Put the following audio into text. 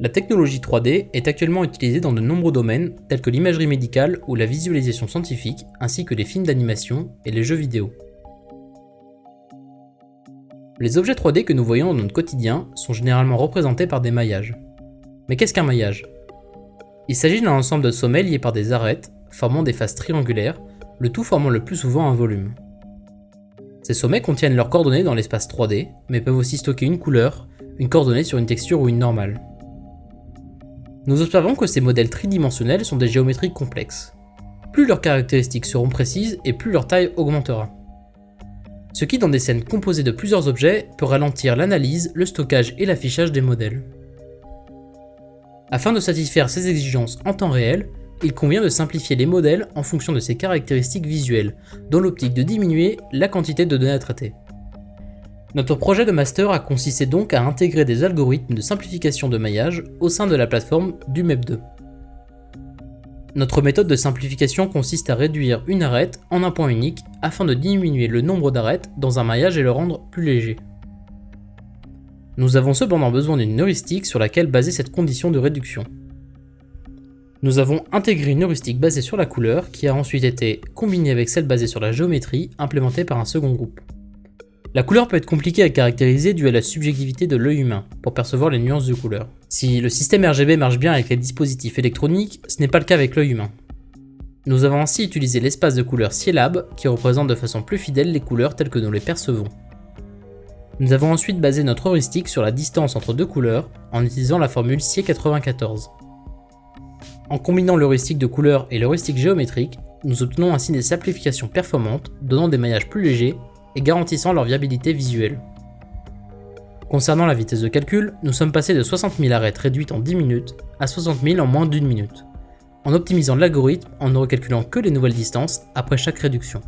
La technologie 3D est actuellement utilisée dans de nombreux domaines tels que l'imagerie médicale ou la visualisation scientifique, ainsi que les films d'animation et les jeux vidéo. Les objets 3D que nous voyons dans notre quotidien sont généralement représentés par des maillages. Mais qu'est-ce qu'un maillage ? Il s'agit d'un ensemble de sommets liés par des arêtes, formant des faces triangulaires, le tout formant le plus souvent un volume. Ces sommets contiennent leurs coordonnées dans l'espace 3D, mais peuvent aussi stocker une couleur, une coordonnée sur une texture ou une normale. Nous observons que ces modèles tridimensionnels sont des géométries complexes. Plus leurs caractéristiques seront précises et plus leur taille augmentera. Ce qui, dans des scènes composées de plusieurs objets, peut ralentir l'analyse, le stockage et l'affichage des modèles. Afin de satisfaire ces exigences en temps réel, il convient de simplifier les modèles en fonction de ces caractéristiques visuelles, dans l'optique de diminuer la quantité de données à traiter. Notre projet de master a consisté donc à intégrer des algorithmes de simplification de maillage au sein de la plateforme du MEP2. Notre méthode de simplification consiste à réduire une arête en un point unique afin de diminuer le nombre d'arêtes dans un maillage et le rendre plus léger. Nous avons cependant besoin d'une heuristique sur laquelle baser cette condition de réduction. Nous avons intégré une heuristique basée sur la couleur qui a ensuite été combinée avec celle basée sur la géométrie implémentée par un second groupe. La couleur peut être compliquée à caractériser due à la subjectivité de l'œil humain pour percevoir les nuances de couleur. Si le système RGB marche bien avec les dispositifs électroniques, ce n'est pas le cas avec l'œil humain. Nous avons ainsi utilisé l'espace de couleur Sielab qui représente de façon plus fidèle les couleurs telles que nous les percevons. Nous avons ensuite basé notre heuristique sur la distance entre deux couleurs en utilisant la formule Sie94. En combinant l'heuristique de couleur et l'heuristique géométrique, nous obtenons ainsi des simplifications performantes, donnant des maillages plus légers et garantissant leur viabilité visuelle. Concernant la vitesse de calcul, nous sommes passés de 60 000 arêtes réduites en 10 minutes à 60 000 en moins d'1 minute, en optimisant l'algorithme en ne recalculant que les nouvelles distances après chaque réduction.